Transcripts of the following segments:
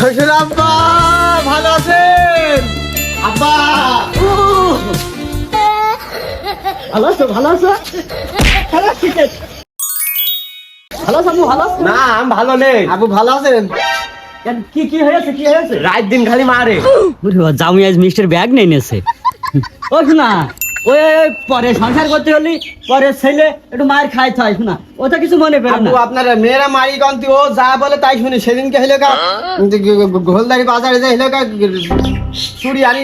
শ্বশুর আব্বা ভালো আছেন? আব্বা ভালো আছো ভালো আছো ভালো আছি ভালো আছো ভালো আছো না আমি ভালো নেই। আবু ভালো আছেন? কি কি হয়েছে কি হয়েছে রাত দিন খালি মারে। জামু আজ মিষ্টির ব্যাগ নিয়ে নেছে ও শোনা ওই পরে সংসার করতে হলি পরে ছেলে একটু মায়ের খাইতে হয় শোনা ওটা কিছু মনে করে না আবু আপনার মেয়েরা মারি গন্তি ও যা বলে তাই শুনি। সেদিনকে হইলো কা ঘোলদারি বাজারে যাই হইলো কা চুড়ি আনি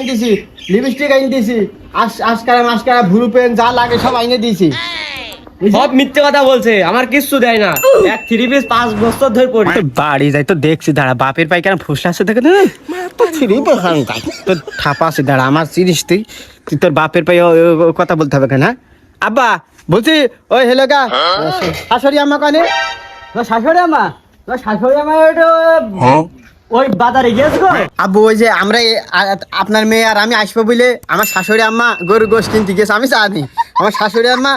দিছি, লিপস্টিক আনি দিছি, আশকারা ভুরু পেন যা লাগে সব আইনে দিছি। সব মিথ্যে কথা বলছে, আমার কিচ্ছু দেয় না। এক 3 পিস 5 বছর ধরে পড়ি। বাড়ি যাই তো দেখছি দাঁড়া বাপের পাইকানা ফুসলা আছে দেখে না তোর ঠাপা আছে দাঁড়া আমার চিনিস তুই তোর বাপের পাই কথা বলতে হবে কেন? আব্বা বলছি ওই হেলো গা শাশুড়ি আম্মা কানে তোর শাশুড়ি আমা ওটা ওই বাজারে গিয়েছ গো আব্বু ওই যে আমরা আপনার মেয়ে আর আমি আসবো বলে আমার শাশুড়ি আম্মা গরু গোশ কিনতে গেছে। আমি জানি আমার শাশুড়ি আম্মা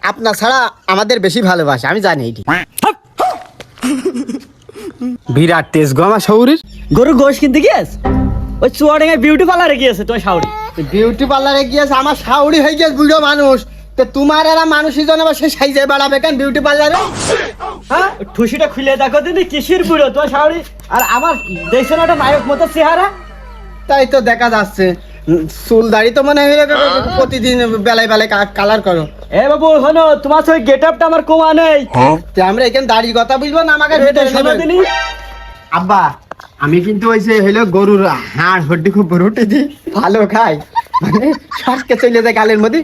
আপনার ছাড়া আমাদের বেশি ভালোবাসে, আমি জানি এটি। বিরাট তেজ গো আমার শৌরির। গরু গোশ কিনতে গিয়েছ ওই চুয়াডাঙ্গায় বিউটি পার্লারে গিয়েছে তোর শাশুড়ি বিউটি পার্লারে গিয়েছে আমার শাশুড়ি হয়ে গিয়েছে বুড়ো মানুষ। তো তোমার এরা মানুষের জন্য আবার সে সাইজে বাড়াবে কেন বিউটি পার্লারে? হ্যাঁ ঠুসিটা খুলে দেখো দিদি কিসির বুড়ো তোর শাশুড়ি আর আমার দেখছো না একটা নায়ক মতো চেহারা। তাই তো দেখা যাচ্ছে চুল দাড়ি তো মনে হয় প্রতিদিন বেলায় বেলায় কালার করো। এ বাবু শোনো তোমার ওই গেট আপটা আমার কমা নেই তো আমরা এখানে দাড়ির কথা বুঝবো না আমাকে শোনো দিনি আব্বা আমি কিন্তু ওই যে হইলো গরুর হাড় হড্ডি খুব রুটি দি ভালো খাই, মানে সটকে চলে যায় গালের মধ্যে।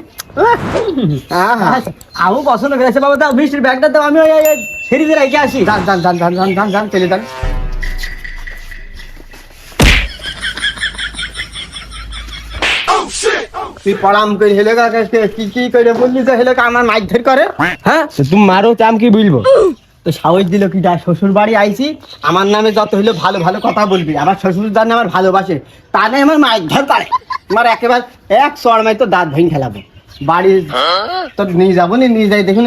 আমি পছন্দ করেছে বাবা দাও মিষ্টির ব্যাগটা দাও আমি ওই ফেরিতে রেখে আসি যান যান যান যান যান যান যান চলে যান। তুই পড়াম করে হেলে কি কি করে বললি যে হেলে আমার মাইক ধর করে? হ্যাঁ তুমি মারো তো আমি কি বলবো? তো সাহস দিল কি শ্বশুর বাড়ি আইছি আমার নামে যত হইলো ভালো ভালো কথা বলবি। আমার শ্বশুর জানে আমার ভালোবাসে তা নেই আমার মাইক ধর পারে আমার একেবারে এক চড়মাই তো দাঁত ভেঙে খেলাবো। বাড়ি তোর নিয়ে যাবো নিয়ে যাই দেখুন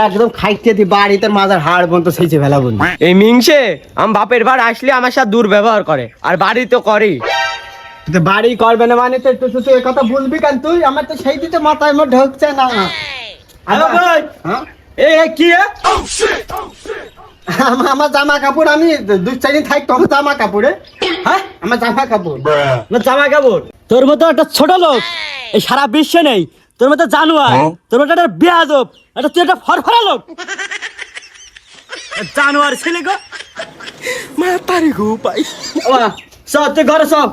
একদম খাইতে দি বাড়ি তোর মাজার হাড় পর্যন্ত সেইছে ফেলাবো। এই মিংসে আমার বাপের বাড়ি আসলে আমার সাথে দুর্ব্যবহার করে আর বাড়ি তো করেই। বাড়ি করবে না মানে তুই এই কথা বলবি কেন? তুই আমার তো সেই দিতে মাথায় মোট ঢুকছে না। হ্যালো ভাই হ্যাঁ এই কি আমার জামা কাপড় আমি 2-4 দিন থাকতো আমার জামা কাপড়ে। হ্যাঁ আমার জামা কাপড় জামা কাপড় তোর মতো একটা ছোট লোক এই সারা বিশ্বে নেই। তোর মতো জানোয়ার তোর মতো একটা বেয়াদব একটা তুই একটা ফরফরা লোক জানোয়ার ছেলে গো মা পারি গো পাই সব তুই ঘরে সব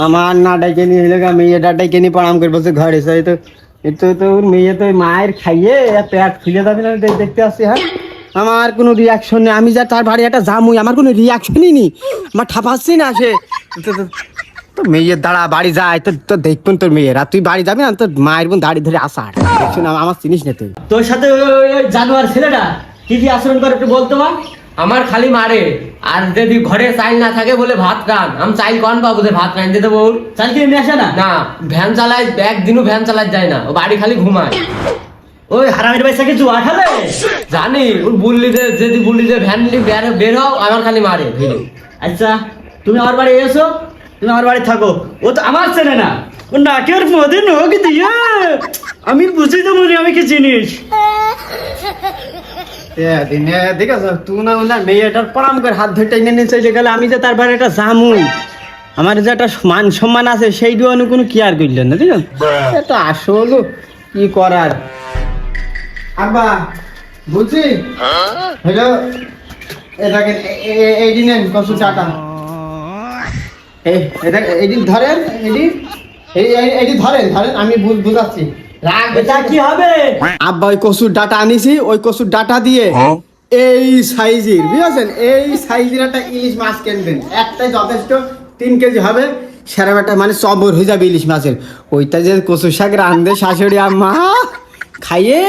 আমার না ডাইকে নিয়ে হইলে মেয়ে ডাইকে নিয়ে পড়াম করে বলছে ঘরে সে তো এতো তো মেয়ে তো মায়ের খাইয়ে পেট খুলে যাবে না দেখতে আসছি। হ্যাঁ আমার কোনো রিয়াকশন নেই, আমি যা তার বাড়ি একটা জামুই আমার কোনো রিয়াকশনই নেই, আমার ঠাপাচ্ছি না সে তো মেয়ের দাঁড়া বাড়ি যায় তো তো দেখবেন তোর মেয়েরা তুই বাড়ি যাবি না তোর মায়ের বোন দাঁড়িয়ে ধরে আসার দেখছি না আমার চিনিস না তুই। তোর সাথে ওই জানোয়ার ছেলেটা কি কি আচরণ করে একটু বলতো মা। আমার খালি মারে আর যদি ঘরে চাইল না থাকে বলে ভাত রান আমি চাইল কন পাবো যে ভাত রান দিতে বল চাল কিনে নিয়ে আসে না না ভ্যান চালায় একদিনও ভ্যান চালায় যায় না ও বাড়ি খালি ঘুমায়। ওই হারামির পয়সা কি জুয়া খেলে জানি ওর বললি যে যদি বললি যে ভ্যান বের হও আমার খালি মারে ভিড়ে। আচ্ছা তুমি আমার বাড়ি এসো তুমি আমার বাড়ি থাকো ও তো আমার ছেলে না ও নাকের মধ্যে নখ দিয়ে আমি বুঝি তো মনে আমি কি জিনিস ঠিক আছে তুই না বললাম মেয়েটার পড়াম করে হাত ধরে টেনে নিয়ে চলে গেলে আমি যে তার বাড়ি একটা জামুই আমার যে একটা মান সম্মান আছে সেইটুকু কোনো কেয়ার করলেন না ঠিক আছে এটা আসলে কি করার। আব্বা বলছি হ্যালো এটাকে এই দিন কসু চাটা এইদিন ধরেন এইদিন ধরেন আমি বুঝাচ্ছি। এটা কি হবে আব্বা ওই কসুর ডাটা আনিছি ওই কসুর ডাটা দিয়ে এই সাইজের বুঝেছেন এই সাইজের একটা ইলিশ মাছ কিনবেন একটাই যথেষ্ট 3 কেজি হবে সেরা বেটা মানে চবর হয়ে যাবে ইলিশ মাছের। ওইটা যে কচুর শাক রান্ধে শাশুড়ি আম্মা খাইয়ে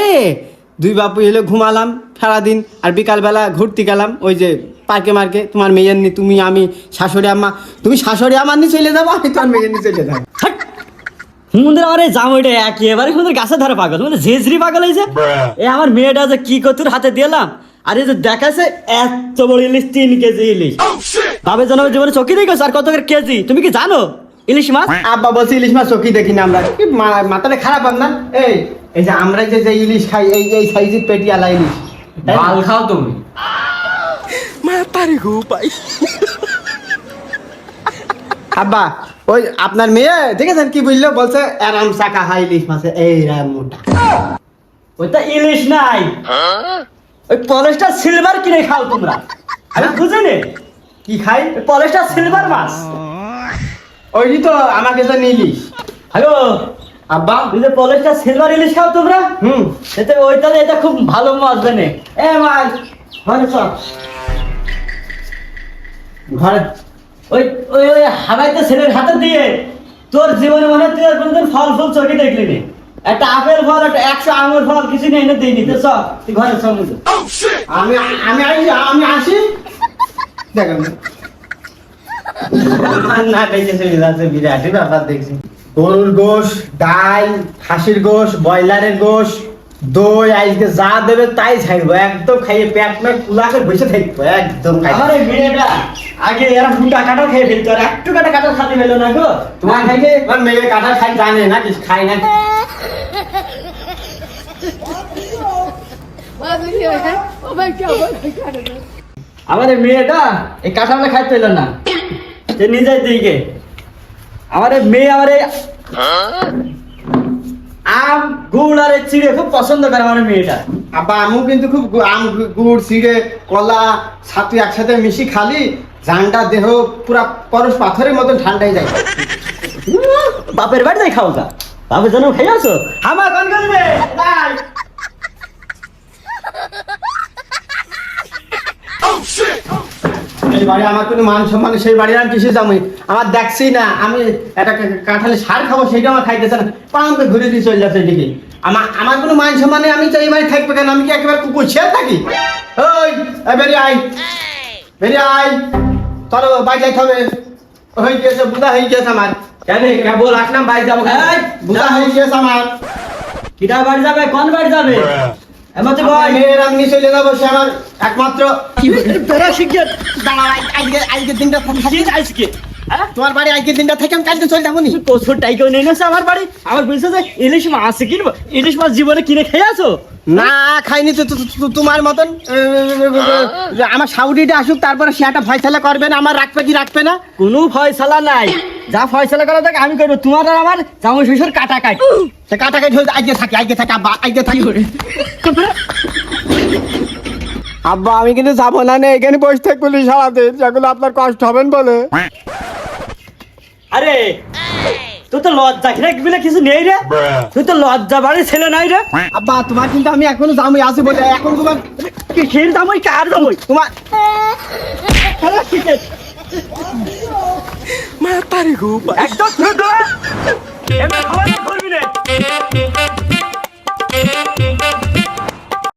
দুই বাপু এলে ঘুমালাম সারাদিন আর বিকালবেলা ঘুরতে গেলাম ওই যে পার্কে মার্কে তোমার মেয়ের নি তুমি আমি শাশুড়ি আম্মা তুমি শাশুড়ি আমার নিয়ে চলে যাবো আমি তোমার মেয়ের নিয়ে চলে যাবো। হুমুদের আমার এই জামাইটা একেবারে সুন্দর গাছে ধরে পাগল তোমাদের ঝেঝরি পাগল হয়েছে এ আমার মেয়েটা যে কি কতুর হাতে দিলাম আরে যে দেখাছে এত বড় ইলিশ 3 কেজি ইলিশ তবে জানো জীবনে চকি দেখেছো আর কত করে কেজি তুমি কি জানো ইলিশ মাছ আব্বা বলছি ইলিশ মাছ চোখেই দেখি না আমরা কি মাথাটা খারাপ না এই এই যে আমরা যে যে ইলিশ খাই এই সাইজের পেটিয়ালা ইলিশ মাল খাও তুমি আব্বা ওই আপনার মেয়ে দেখেছেন কি বললো বলছে আরাম চাকা হাই ইলিশ মাছে এই রাম মোটা ওইটা ইলিশ নাই ওই পলিশটা সিলভার কিনে খাও তোমরা আমি বুঝিনি কি খাই পলিশটা সিলভার মাছ ওই তো আমাকে তো ইলিশ হ্যালো আব্বা ওই যে পলিশটা সিলভার ইলিশ খাও তোমরা হুম এতে ওইটা এটা খুব ভালো মাছ জানে এ মাছ ঘরে চল ঘরে ওই ওই ওই হাবাইতে ছেলের হাতে দিয়ে তোর জীবনে মনে হয় তুই আর কোনদিন ফল ফুল চোখে দেখলি নি একটা আপেল ফল একটা 100 আঙুর ফল কিছু নেই এনে দিইনি তো চল তুই ঘরে চল আমি আমি আসি দেখেন না দেখেছি যাচ্ছে বিরাটই ব্যাপার দেখছি গরুর গোশ ডাল খাসির গোশ ব্রয়লারের গোশ দই আজকে যা দেবে তাই খাইবো একদম খাইয়ে পেট মেট ফুলা করে বসে থাকবো একদম আমার এই মেয়েটা আগে এরা ফুটা কাটা খেয়ে ফেলতো আর একটু কাটা কাটা খালি পেলো না গো তোমার খাইকে আমার মেয়ে কাঁঠাল খাই জানে না কিছু খাই না আমার এই মেয়েটা এই কাঁঠালটা খাইতে পেলো না সে নিজের দিকে আমার এই মেয়ে আমার এই আম গুড় আর এই চিড়ে খুব পছন্দ করে আমার এই মেয়েটা আব্বা আমু কিন্তু খুব আম গুড় চিড়ে কলা ছাতু একসাথে মিশি খালি জানটা দেহ পুরা পরশ পাথরের মতন ঠান্ডাই যায় বাপের বাড়িতে খাও তা বাপের জন্য খাই আছো আমার কোন করবে এই বাড়ি আমার কোনো মান সম্মান সেই বাড়ি আমি কিসে যাবো আমার দেখছি না আমি একটা কাঁঠালে সার খাবো সেটা আমার খাইতেছে না পাম্পে ঘুরে দিয়ে চলে যাচ্ছে এদিকে আমার কোনো মান সম্মানে আমি চাই এই বাড়ি থাকবে কেন আমি কি একেবারে কুকুর ছেড়ে থাকি ওই বেরিয়ে আয় বেরিয়ে আয় চলো বাড়ি যাইতে হবে হয়ে গিয়েছে বুধা হয়ে গিয়েছে আমার কেন কেবল আসলাম বাইরে যাবো এই, বুধা হয়ে গিয়েছে আমার কিটা বাড়ি যাবে কোন বাড়ি যাবে এমতে আমার বল মেয়ের আমি নিয়ে চলে যাবো সে আমার একমাত্র বেড়া শিখে দাঁড়াও, আজকের দিনটা থাকি আজকে তোমার বাড়ি আজকের দিনটা থেকে আমি কালকে চলে যাবো নি প্রচুর টাইকেও নিয়ে নেছে আমার বাড়ি আমার বলছে যে ইলিশ মাছ কিনবো ইলিশ মাছ জীবনে কিনে খেয়ে আছো না খাইনি তো তোমার মতন আমার সাউডিটা আসুক তারপরে সে একটা ফয়সালা করবে না আমার রাখবে কি রাখবে না কোনো ফয়সালা নাই যা ফয়সালা করা থাকে আমি করবো তোমার আর আমার জামা শ্বশুর কাটা কাট সে কাটাকাটি হয়ে আজকে থাকি আব্বা আজকে থাকি আব্বা আমি কিন্তু যাবো না নে এখানে বসে থাকবো সারাদিন যেগুলো আপনার কষ্ট হবেন বলে আরে তুই তো লজ্জা ঘিরে বলে কিছু নেই রে তুই তো লজ্জা বাড়ি ছেলে নাই রে আব্বা তোমার কিন্তু আমি এখনো জামই আছি বলে এখন তোমার কিসের জামাই কার জামাই তোমার একদম